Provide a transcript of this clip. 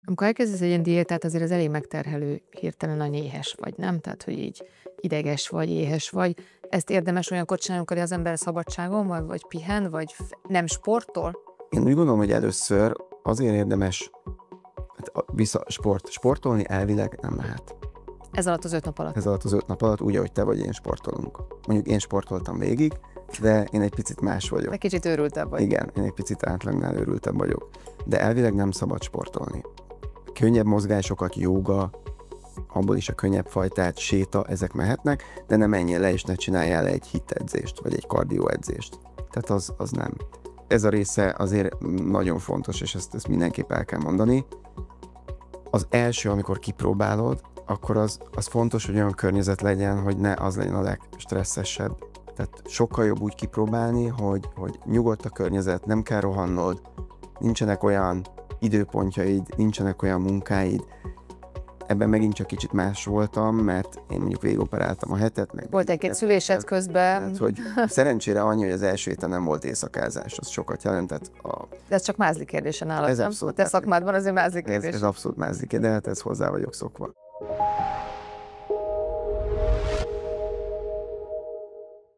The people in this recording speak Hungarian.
Amikor elkezdesz egy ilyen diétát, azért az elég megterhelő, hirtelen a éhes vagy, nem? Tehát, hogy így ideges vagy, éhes vagy. Ezt érdemes olyankor csinálni, amikor az ember szabadságon van, vagy pihen, vagy nem sportol? Én úgy gondolom, hogy először azért érdemes sportolni elvileg nem lehet. Ez alatt az 5 nap alatt? Ez alatt az 5 nap alatt, úgy, ahogy te vagy, én sportolunk. Mondjuk én sportoltam végig, de én egy picit más vagyok. Egy kicsit őrültebb vagy. Igen, én egy picit átlagnál őrültebb vagyok. De elvileg nem szabad sportolni. Könnyebb mozgásokat, jóga, abból is a könnyebb fajtát, séta, ezek mehetnek, de nem menjél le és ne csináljál egy HIIT edzést, vagy egy kardióedzést. Tehát az nem. Ez a része azért nagyon fontos, és ezt mindenképp el kell mondani. Az első, amikor kipróbálod, akkor az fontos, hogy olyan környezet legyen, hogy ne az legyen a legstresszesebb. Tehát sokkal jobb úgy kipróbálni, hogy nyugodt a környezet, nem kell rohannod, nincsenek olyan időpontjaid, nincsenek olyan munkáid. Ebben megint csak kicsit más voltam, mert én mondjuk végigoperáltam a hetet. Volt egy-két szülésed közben. Tehát, hogy szerencsére annyi, hogy az első héten nem volt éjszakázás, az sokat jelentett. De ez csak mázli kérdése nálad, ez nem? abszolút Te szakmádban azért mázli kérdés. Ez abszolút mázli kérdés, de hát ez hozzá vagyok szokva.